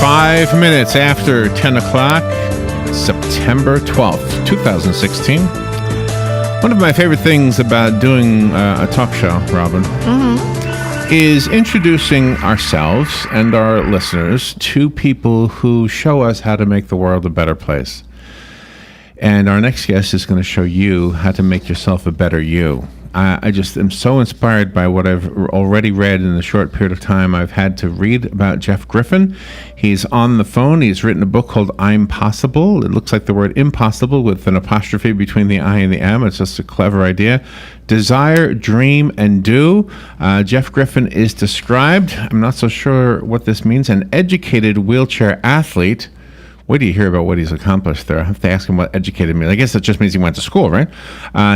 5 minutes after 10 o'clock, September 12th, 2016. One of my favorite things about doing a talk show, Robin, is introducing ourselves and our listeners to people who show us how to make the world a better place. And our next guest is going to show you how to make yourself a better you. I just am so inspired by what I've already read in the short period of time I've had to read about Jeff Griffin. He's on the phone. He's written a book called I'm Possible. It looks like the word impossible with an apostrophe between the I and the M. It's just a clever idea. Desire, dream, and do. Jeff Griffin is described, I'm not so sure what this means, an educated wheelchair athlete. Wait till you hear about what he's accomplished there. I have to ask him what educated means. I guess that just means he went to school, right?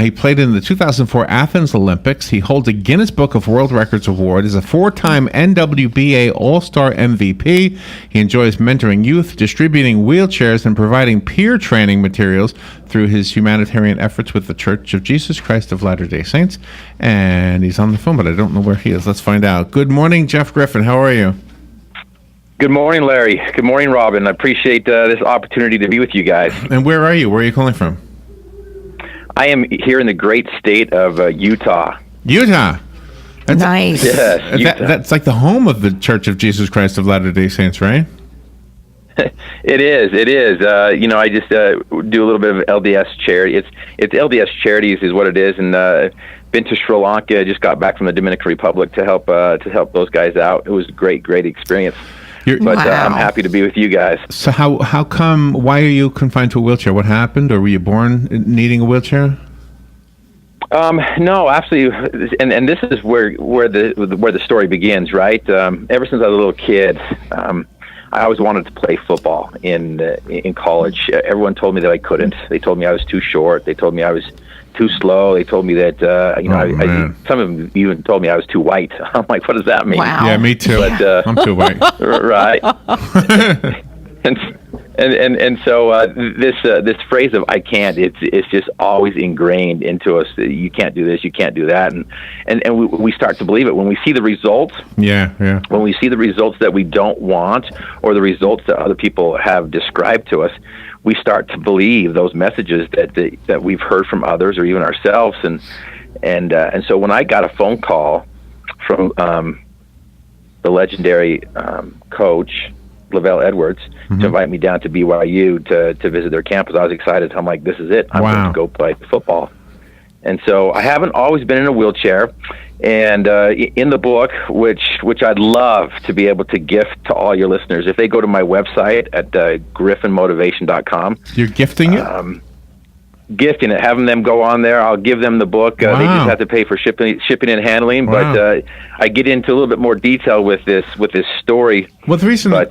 He played in the 2004 Athens Olympics. He holds a Guinness Book of World Records award. Is a four-time NWBA All-Star MVP. He enjoys mentoring youth, distributing wheelchairs, and providing peer training materials through his humanitarian efforts with the Church of Jesus Christ of Latter-day Saints. And he's on the phone, but I don't know where he is. Let's find out. Good morning, Jeff Griffin. How are you? Good morning, Larry. Good morning, Robin. I appreciate this opportunity to be with you guys. And where are you? Where are you calling from? I am here in the great state of Utah. Utah. That's nice. Yes, Utah. That's like the home of the Church of Jesus Christ of Latter-day Saints, right? It is. It is. I just do a little bit of LDS charity. It's LDS Charities is what it is, and been to Sri Lanka. Just got back from the Dominican Republic to help those guys out. It was a great experience. I'm happy to be with you guys. So how come? Why are you confined to a wheelchair? What happened, or were you born needing a wheelchair? No, absolutely, and this is where the story begins, right? Ever since I was a little kid, I always wanted to play football in college. Everyone told me that I couldn't. They told me I was too short. They told me I was too slow. They told me that some of them even told me I was too white. I'm like, what does that mean? Wow. Yeah, me too. But, I'm too white. Right. and so this phrase of I can't, it's just always ingrained into us. You can't do this, you can't do that, and we start to believe it when we see the results. Yeah. When we see the results that we don't want, or the results that other people have described to us, we start to believe those messages that we've heard from others or even ourselves. And so when I got a phone call from the legendary coach Lavelle Edwards to invite me down to BYU to visit their campus, I was excited. I'm like, this is it. I'm going to go play football. And so I haven't always been in a wheelchair. And in the book, which I'd love to be able to gift to all your listeners, if they go to my website at griffinmotivation.com. You're gifting it? Gifting it, having them go on there. I'll give them the book. Wow. They just have to pay for shipping and handling. Wow. But I get into a little bit more detail with this story. Well, the reason I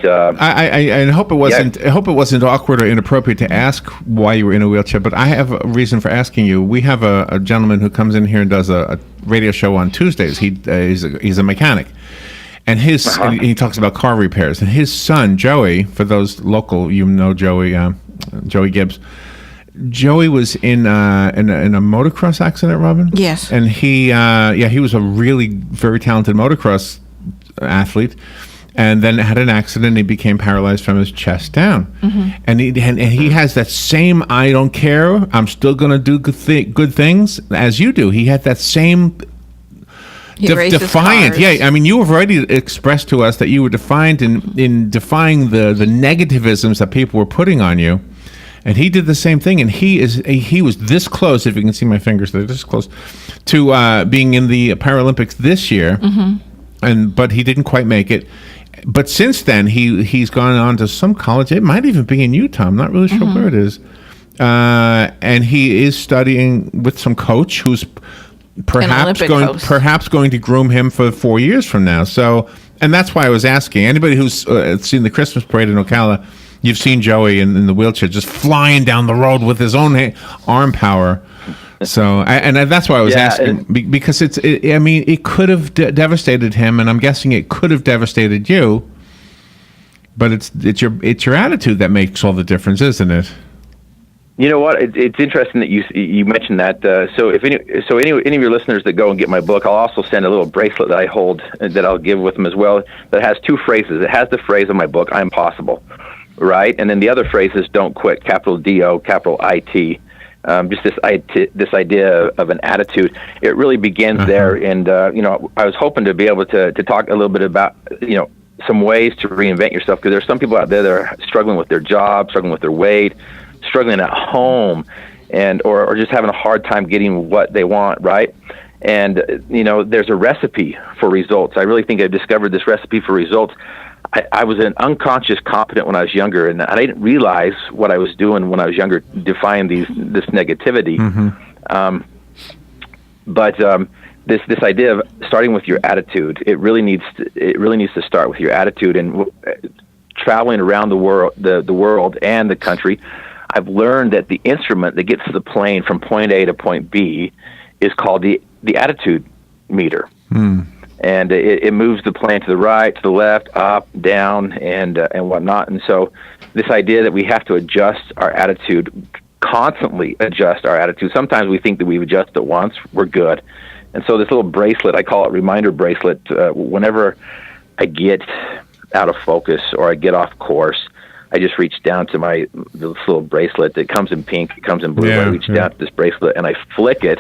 hope it wasn't. Yeah. I hope it wasn't awkward or inappropriate to ask why you were in a wheelchair. But I have a reason for asking you. We have a gentleman who comes in here and does a radio show on Tuesdays. He's a mechanic, and he talks about car repairs. And his son Joey, for those local, Joey Gibbs. Joey was in a motocross accident, Robin? Yes. And he was a really very talented motocross athlete, and then had an accident. And he became paralyzed from his chest down. Mm-hmm. And he has that same I don't care, I'm still going to do good things as you do. He had that same defiant. Yeah, I mean, you have already expressed to us that you were defiant in defying the negativisms that people were putting on you. And he did the same thing, and he was this close, if you can see my fingers, they're this close, to being in the Paralympics this year, but he didn't quite make it. But since then, he's gone on to some college. It might even be in Utah. I'm not really sure where it is. And he is studying with some coach who's perhaps going to groom him for 4 years from now. So, and that's why I was asking. Anybody who's seen the Christmas parade in Ocala, you've seen Joey in the wheelchair just flying down the road with his own arm power. So, that's why I was asking, because it could have devastated him, and I'm guessing it could have devastated you. But it's your attitude that makes all the difference, isn't it? You know what? It's interesting that you mentioned that. So if any of your listeners that go and get my book, I'll also send a little bracelet that I hold that I'll give with them as well. That has two phrases. It has the phrase of my book, "I'm possible," right, and then the other phrase is "Don't quit," capital D-O, capital I-T. Just this idea of an attitude. It really begins there, and I was hoping to be able to talk a little bit about some ways to reinvent yourself, because there's some people out there that are struggling with their job, struggling with their weight, struggling at home, and or just having a hard time getting what they want, right? And there's a recipe for results. I really think I've discovered this recipe for results. I was an unconscious competent when I was younger, and I didn't realize what I was doing when I was younger, defying this negativity. But this idea of starting with your attitude, it really needs to start with your attitude. And traveling around the world and the country, I've learned that the instrument that gets the plane from point A to point B is called the attitude meter. And it moves the plane to the right, to the left, up, down, and whatnot. And so this idea that we have to adjust our attitude, constantly adjust our attitude. Sometimes we think that we've adjusted it once, we're good. And so this little bracelet, I call it reminder bracelet, whenever I get out of focus or I get off course, I just reach down to this little bracelet. It comes in pink, it comes in blue. I reach down to this bracelet and I flick it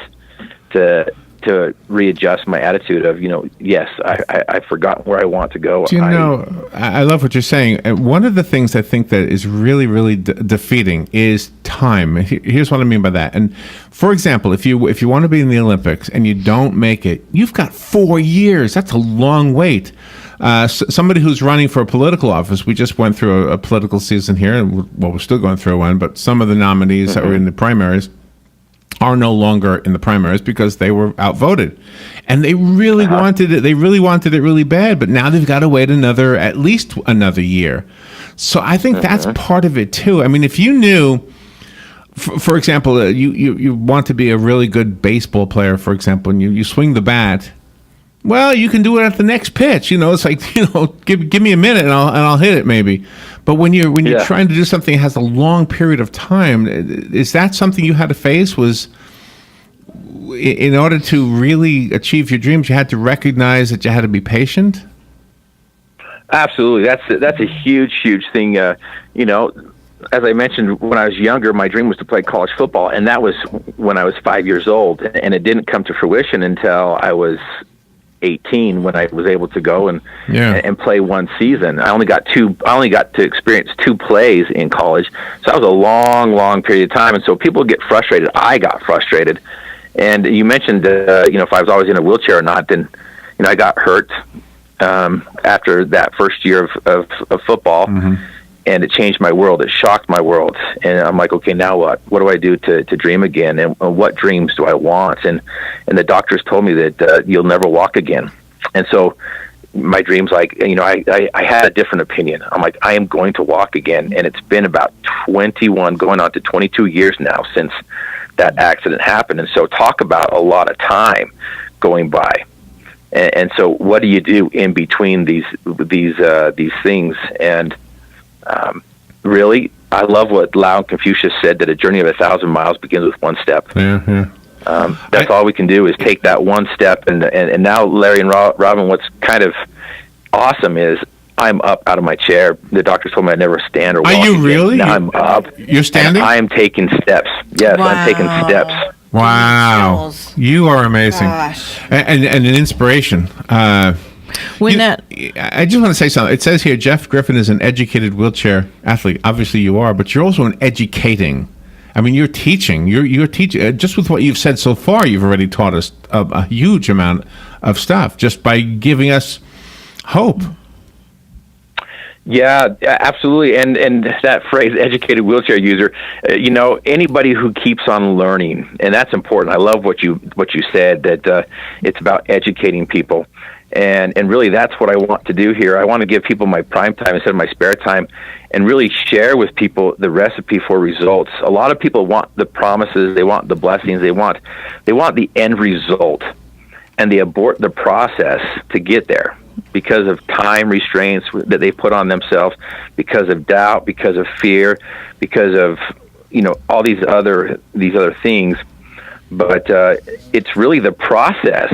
to readjust my attitude of, yes, I've forgotten where I want to go. I love what you're saying. And one of the things I think that is really, really defeating is time. Here's what I mean by that. And for example, if you want to be in the Olympics and you don't make it, you've got 4 years. That's a long wait. Somebody who's running for a political office, we just went through a political season here. Well, we're still going through one, but some of the nominees that were in the primaries are no longer in the primaries because they were outvoted, and they really wanted it. They really wanted it really bad, but now they've got to wait at least another year. So I think that's part of it too. I mean, if you knew, for example, you want to be a really good baseball player, for example, and you swing the bat. Well, you can do it at the next pitch. It's like, give me a minute and I'll hit it maybe. But when you're trying to do something that has a long period of time, is that something you had to face? Was in order to really achieve your dreams, you had to recognize that you had to be patient? Absolutely. That's a huge thing. As I mentioned, when I was younger, my dream was to play college football, and that was when I was 5 years old, and it didn't come to fruition until I was 18 when I was able to go and play one season. I only got to experience 2 plays in college. So that was a long period of time. And so people get frustrated. I got frustrated. And you mentioned, if I was always in a wheelchair or not, then, I got hurt after that first year of football. And it changed my world. It shocked my world. And I'm like, okay, now what? What do I do to dream again? And what dreams do I want? And the doctors told me that you'll never walk again. And so my dreams, I had a different opinion. I'm like, I am going to walk again. And it's been about 21, going on to 22 years now since that accident happened. And so talk about a lot of time going by. And so what do you do in between these things? And really, I love what Lao Confucius said, that a journey of 1,000 miles begins with one step. That's all we can do is take that one step. And now, Larry and Robin, what's kind of awesome is I'm up out of my chair. The doctors told me I'd never stand or walk. Are you really? Now I'm up. You're standing? I am taking steps. Yes, wow. I'm taking steps. Wow. You are amazing. Gosh. And an inspiration. I just want to say something. It says here, Jeff Griffin is an educated wheelchair athlete. Obviously you are, but you're also an educating. I mean, you're teaching. You're teaching. Just with what you've said so far, you've already taught us a huge amount of stuff just by giving us hope. Yeah, absolutely. And that phrase, educated wheelchair user, anybody who keeps on learning, and that's important. I love what you said, that it's about educating people. And really, that's what I want to do here. I want to give people my prime time instead of my spare time and really share with people the recipe for results. A lot of people want the promises, they want the blessings, they want the end result, and they abort the process to get there because of time restraints that they put on themselves, because of doubt, because of fear, because of all these other things, but it's really the process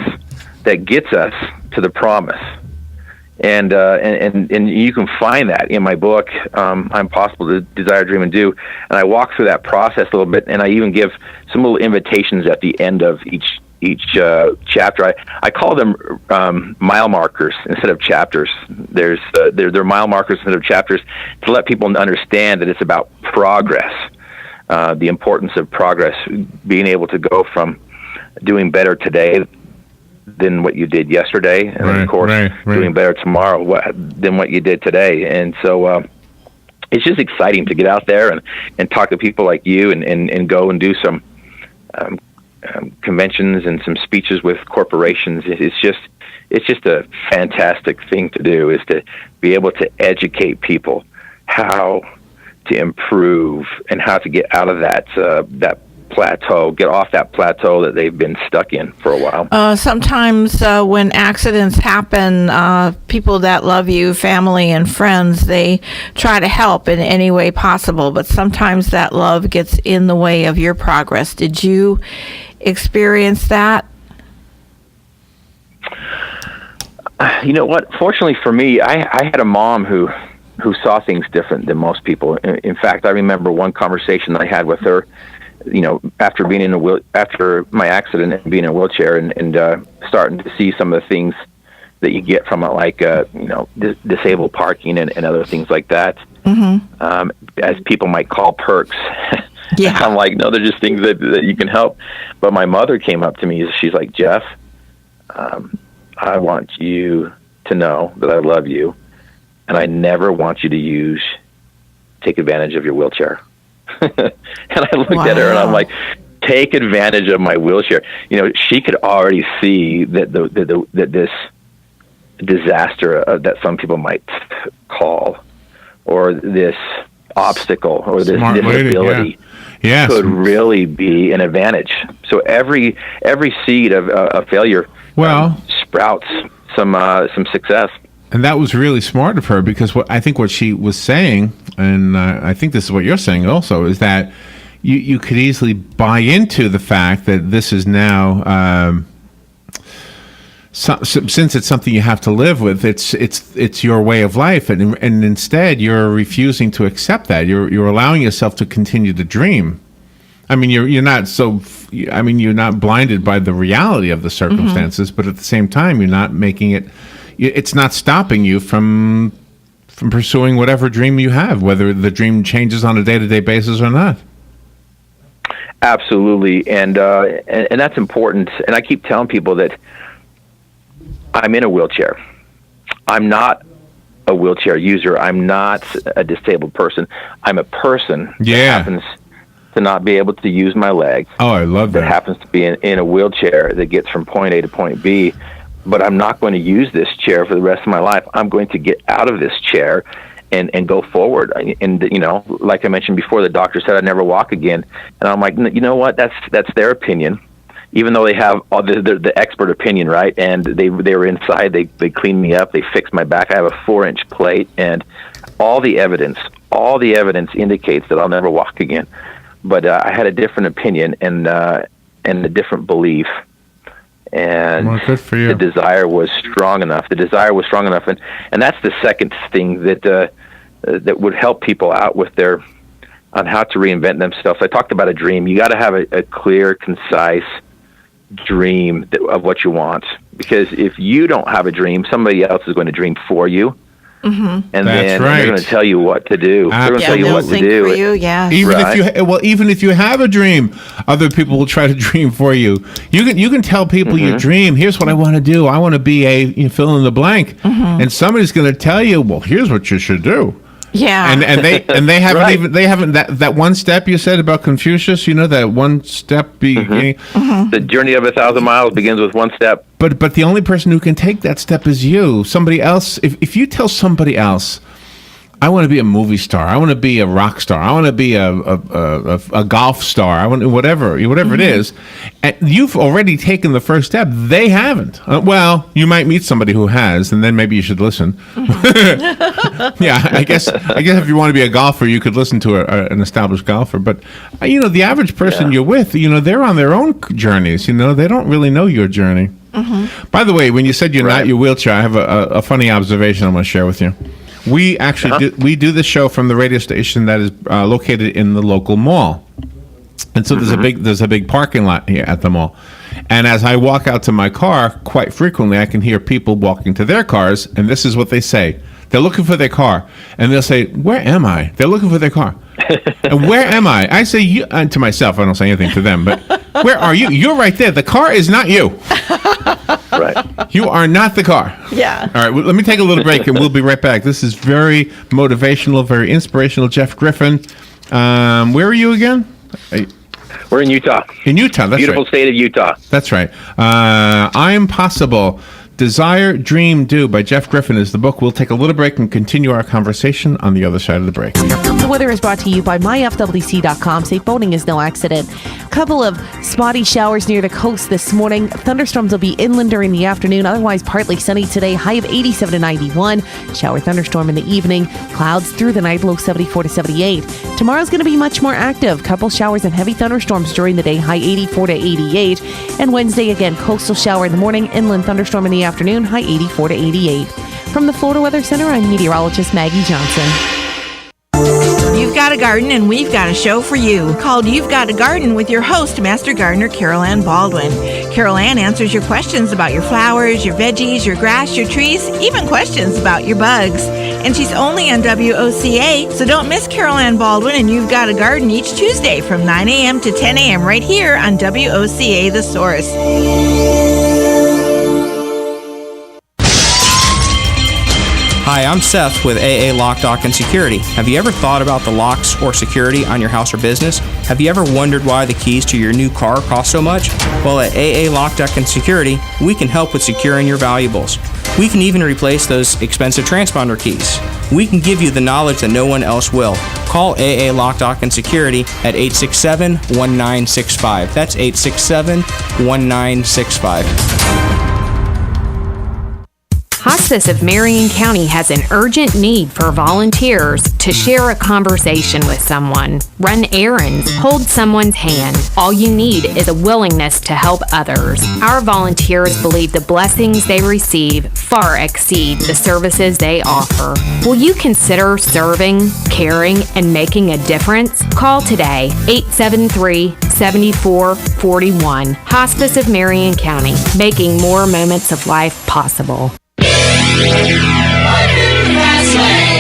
that gets us to the promise. And you can find that in my book, I'm Possible to Desire, Dream, and Do. And I walk through that process a little bit, and I even give some little invitations at the end of each chapter. I call them mile markers instead of chapters. They're mile markers instead of chapters to let people understand that it's about progress, the importance of progress, being able to go from doing better today than what you did yesterday, and of course doing better tomorrow than what you did today. And so it's just exciting to get out there and talk to people like you and go and do some conventions and some speeches with corporations. It's just a fantastic thing to do, is to be able to educate people how to improve and how to get out of that plateau, get off that plateau that they've been stuck in for a while. Sometimes when accidents happen, people that love you, family and friends, they try to help in any way possible, but sometimes that love gets in the way of your progress. Did you experience that? You know what? Fortunately for me, I had a mom who saw things different than most people. In fact, I remember one conversation that I had with her, after being after my accident and being in a wheelchair and starting to see some of the things that you get from it, like disabled parking and other things like that, as people might call perks. Yeah. I'm like, no, they're just things that you can help. But my mother came up to me. She's like, Jeff, I want you to know that I love you, and I never want you to take advantage of your wheelchair. And I looked at her and I'm like, take advantage of my wheelchair. She could already see that that this disaster that some people might call, or this obstacle, or this disability, could really be an advantage. So every seed of failure sprouts some success. And that was really smart of her, because what she was saying, and I think this is what you're saying also, is that you could easily buy into the fact that this is now, since it's something you have to live with, it's your way of life, and instead you're refusing to accept that. You're allowing yourself to continue to dream. I mean, you're not blinded by the reality of the circumstances, but at the same time, you're not making it. It's not stopping you from pursuing whatever dream you have, whether the dream changes on a day-to-day basis or not. Absolutely, and that's important. And I keep telling people that I'm in a wheelchair. I'm not a wheelchair user. I'm not a disabled person. I'm a person that happens to not be able to use my legs. Oh, I love that. That happens to be in a wheelchair that gets from point A to point B. But I'm not going to use this chair for the rest of my life. I'm going to get out of this chair and go forward. And like I mentioned before, the doctor said I'd never walk again. And I'm like, you know what? That's their opinion, even though they have all the expert opinion, right? And they were inside. They cleaned me up. They fixed my back. I have a 4-inch plate, and all the evidence indicates that I'll never walk again. But I had a different opinion and a different belief. And good for you. The desire was strong enough. And that's the second thing that would help people out on how to reinvent themselves. I talked about a dream. You got to have a clear, concise dream of what you want, because if you don't have a dream, somebody else is going to dream for you. And then they're going to tell you what to do. They're going to tell you what to do. For you, yeah. Even if you have a dream, other people will try to dream for you. You can tell people your dream. Here's what I want to do. I want to be fill in the blank. And somebody's going to tell you, well, here's what you should do. Yeah. And they haven't they haven't that one step you said about Confucius, that one step the journey of 1,000 miles begins with one step. But the only person who can take that step is you. Somebody else, if you tell somebody else I want to be a movie star. I want to be a rock star. I want to be a golf star. I want whatever it is. And you've already taken the first step. They haven't. Well, you might meet somebody who has, and then maybe you should listen. Yeah, I guess if you want to be a golfer, you could listen to an established golfer. But the average person you're with, they're on their own journeys. They don't really know your journey. By the way, when you said you're not your wheelchair, I have a funny observation I'm going to share with you. We actually do this show from the radio station that is located in the local mall, and so there's a big parking lot here at the mall. And as I walk out to my car, quite frequently I can hear people walking to their cars, and this is what they say: they're looking for their car, and they'll say, "Where am I?" They're looking for their car, and where am I? I say, "You," to myself. I don't say anything to them, but where are you? You're right there. The car is not you. Right. You are not the car. Yeah. All right. Well, let me take a little break, and we'll be right back. This is very motivational, very inspirational. Jeff Griffin. Where are you again? We're in Utah. In Utah. That's Beautiful right. state of Utah. That's right. I'm Possible. Desire, Dream, Do by Jeff Griffin is the book. We'll take a little break and continue our conversation on the other side of the break. The weather is brought to you by myfwc.com. Safe boating is no accident. Couple of spotty showers near the coast this morning. Thunderstorms will be inland during the afternoon. Otherwise, partly sunny today. High of 87 to 91. Shower thunderstorm in the evening. Clouds through the night. Low 74 to 78. Tomorrow's going to be much more active. Couple showers and heavy thunderstorms during the day. High 84 to 88. And Wednesday, again, coastal shower in the morning. Inland thunderstorm in the afternoon. High 84 to 88. From the Florida Weather Center, I'm meteorologist Maggie Johnson. You've got a garden and we've got a show for you called You've Got a Garden with your host, Master Gardener Carolyn Baldwin. Carolyn answers your questions about your flowers, your veggies, your grass, your trees, even questions about your bugs. And she's only on WOCA, so don't miss Carolyn Baldwin and You've Got a Garden each Tuesday from 9 a.m. to 10 a.m. right here on WOCA The Source. Hi, I'm Seth with AA Lock, Dock, and Security. Have you ever thought about the locks or security on your house or business? Have you ever wondered why the keys to your new car cost so much? Well, at AA Lock, Dock, and Security, we can help with securing your valuables. We can even replace those expensive transponder keys. We can give you the knowledge that no one else will. Call AA Lock, Dock, and Security at 867-1965. That's 867-1965. Hospice of Marion County has an urgent need for volunteers to share a conversation with someone, run errands, hold someone's hand. All you need is a willingness to help others. Our volunteers believe the blessings they receive far exceed the services they offer. Will you consider serving, caring, and making a difference? Call today, 873-7441. Hospice of Marion County, making more moments of life possible.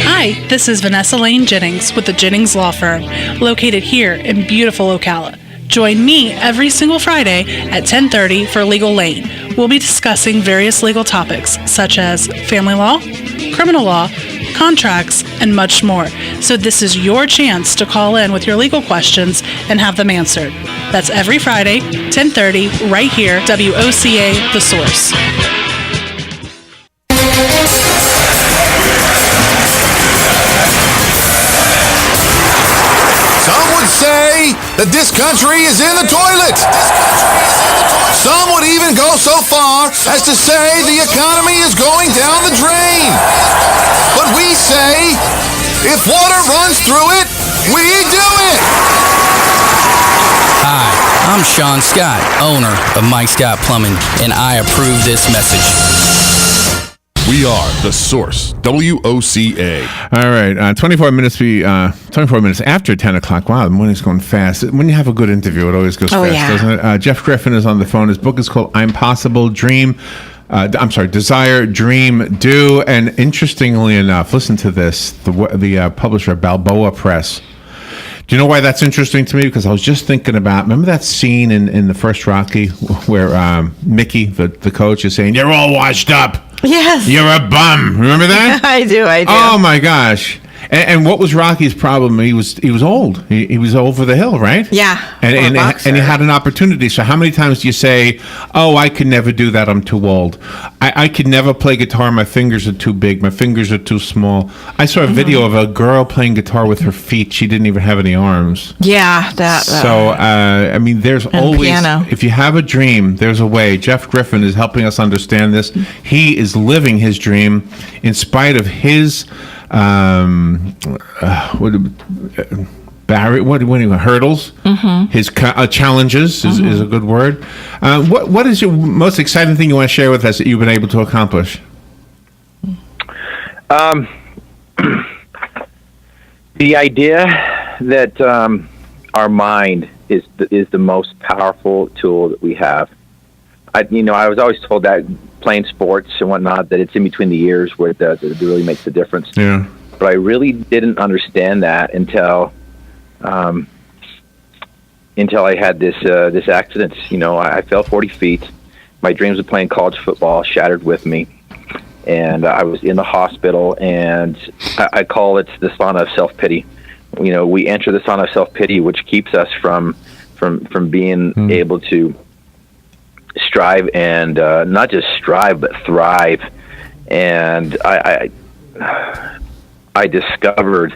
Hi, this is Vanessa Lane Jennings with the Jennings Law Firm, located here in beautiful Ocala. Join me every single Friday at 10:30 for Legal Lane. We'll be discussing various legal topics such as family law, criminal law, contracts, and much more. So this is your chance to call in with your legal questions and have them answered. That's every Friday, 10:30, right here, WOCA The Source. Some would say that this country is in the toilet. Some would even go so far as to say the economy is going down the drain. But we say, if water runs through it, we do it. Hi, I'm Sean Scott, owner of Mike Scott Plumbing, and I approve this message. We are The Source, WOCA. All right, 24 minutes after 10 o'clock. Wow, the morning's going fast. When you have a good interview, it always goes fast, doesn't it? Jeff Griffin is on the phone. His book is called I'm Possible, Desire, Dream, Do. And interestingly enough, listen to this, the publisher, Balboa Press. Do you know why that's interesting to me? Because I was just thinking about, remember that scene in the first Rocky where Mickey, the coach, is saying, "You're all washed up. Yes. You're a bum." Remember that? I do. Oh, my gosh. And what was Rocky's problem? He was old. He was over the hill, right? Yeah. And he had an opportunity. So how many times do you say, "Oh, I could never do that. I'm too old. I could never play guitar. My fingers are too big. My fingers are too small." I saw a video of a girl playing guitar with her feet. She didn't even have any arms. Yeah, that. So I mean, there's always piano. If you have a dream, there's a way. Jeff Griffin is helping us understand this. He is living his dream in spite of his hurdles. His challenges is a good word. What is your most exciting thing you want to share with us that you've been able to accomplish? The idea that our mind is the most powerful tool that we have. I was always told that playing sports and whatnot, that it's in between the ears where that really makes the difference. Yeah. But I really didn't understand that until I had this accident. I fell 40 feet. My dreams of playing college football shattered with me, and I was in the hospital. And I call it the sauna of self-pity. We enter the sauna of self-pity, which keeps us from being able to strive and not just strive but thrive. And I discovered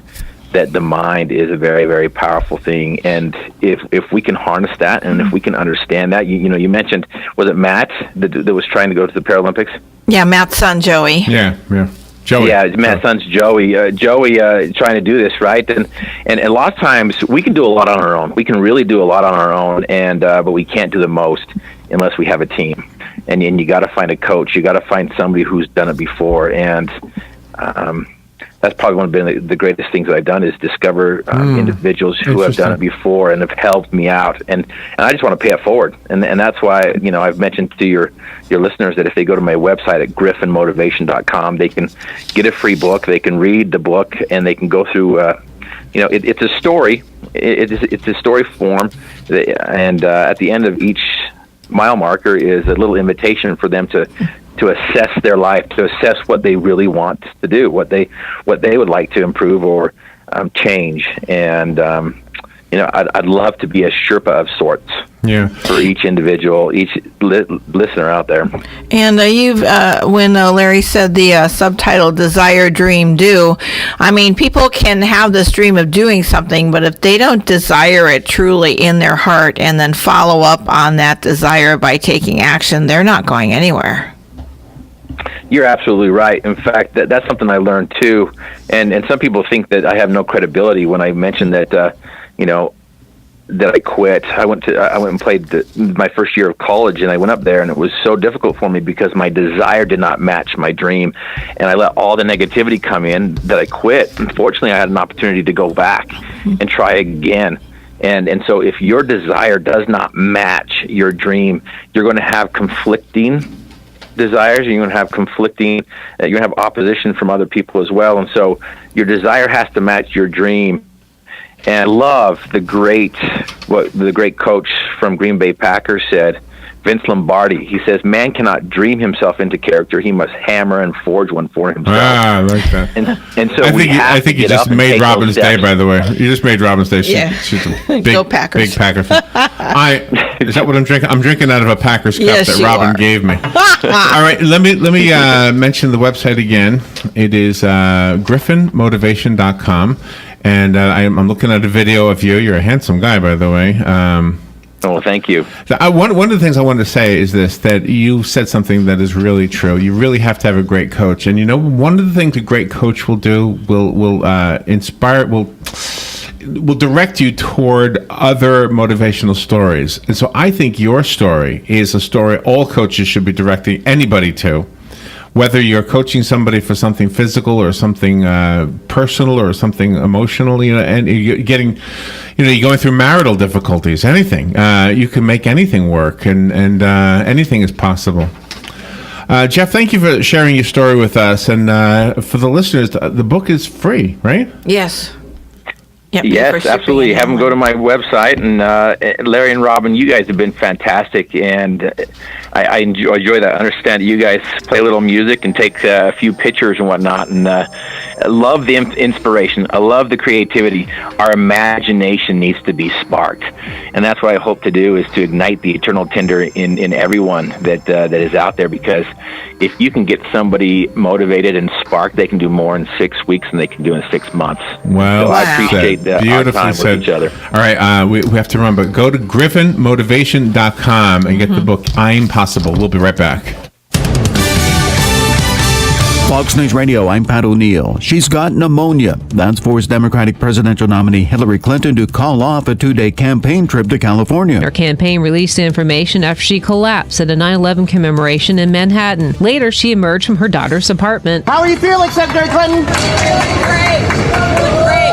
that the mind is a very, very powerful thing, and if we can harness that, and if we can understand that, you mentioned, was it Matt that was trying to go to the Paralympics? Yeah, Matt's son Joey. Yeah, Joey. Yeah, Matt's son's Joey. Joey trying to do this, right? And a lot of times we can do a lot on our own. We can really do a lot on our own, and but we can't do the most unless we have a team. And you got to find a coach. You got to find somebody who's done it before, and that's probably one of the greatest things that I've done is discover individuals who have done it before and have helped me out, and I just want to pay it forward, and that's why I've mentioned to your listeners that if they go to my website at griffinmotivation.com, they can get a free book, they can read the book, and they can go through. It's a story. It's a story form, and at the end of each mile marker is a little invitation for them to assess their life, to assess what they really want to do, what they would like to improve or change. And I'd love to be a Sherpa of sorts for each individual, each listener out there. And you've when Larry said the subtitle "Desire, Dream, Do," I mean, people can have this dream of doing something, but if they don't desire it truly in their heart and then follow up on that desire by taking action, they're not going anywhere. You're absolutely right. In fact, that's something I learned too. And some people think that I have no credibility when I mention that, that I quit. I went and played my first year of college, and I went up there, and it was so difficult for me because my desire did not match my dream, and I let all the negativity come in that I quit. Unfortunately, I had an opportunity to go back and try again. And so if your desire does not match your dream, you're going to have conflicting desires, you're going to have conflicting, you're going to have opposition from other people as well. And so your desire has to match your dream. And I love what the great coach from Green Bay Packers said, Vince Lombardi. He says, "Man cannot dream himself into character. He must hammer and forge one for himself." I like that. And so I think you just made Robin's day, by the way. You just made Robin's day. She's a big, Go Packers. Big Packer fan. Is that what I'm drinking? I'm drinking out of a Packers cup that Robin gave me. All right, let me mention the website again. It is griffinmotivation.com. And I'm looking at a video of you. You're a handsome guy, by the way. Oh, thank you. One of the things I wanted to say is this, that you said something that is really true. You really have to have a great coach. And, one of the things a great coach will do will inspire, will direct you toward other motivational stories. And so I think your story is a story all coaches should be directing anybody to. Whether you're coaching somebody for something physical or something personal or something emotional, and you're going through marital difficulties, anything, you can make anything work, and anything is possible. Jeff, thank you for sharing your story with us, and for the listeners, the book is free, right? Yes. Yep, Yes, absolutely. Have them go to my website. And Larry and Robin, you guys have been fantastic, and I enjoy that. I understand that you guys play a little music and take a few pictures and whatnot, and I love the inspiration. I love the creativity. Our imagination needs to be sparked, and that's what I hope to do, is to ignite the eternal tinder in everyone that is out there, because if you can get somebody motivated and sparked, they can do more in 6 weeks than they can do in 6 months. Well, so I appreciate that. Beautifully said. With each other. All right, we have to run, but go to griffinmotivation.com and get the book I'm Possible. We'll be right back. Fox News Radio, I'm Pat O'Neill. She's got pneumonia. That's forced Democratic presidential nominee Hillary Clinton to call off a 2-day campaign trip to California. Her campaign released information after she collapsed at a 9/11 commemoration in Manhattan. Later, she emerged from her daughter's apartment. How are you feeling, Secretary Clinton?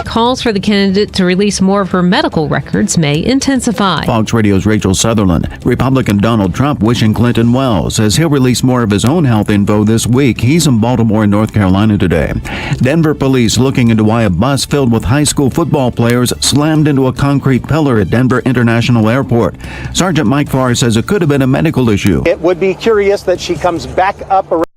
Calls for the candidate to release more of her medical records may intensify. Fox Radio's Rachel Sutherland. Republican Donald Trump wishing Clinton well, says he'll release more of his own health info this week. He's in Baltimore and North Carolina today. Denver police looking into why a bus filled with high school football players slammed into a concrete pillar at Denver International Airport. Sergeant Mike Farr says it could have been a medical issue. It would be curious that she comes back up around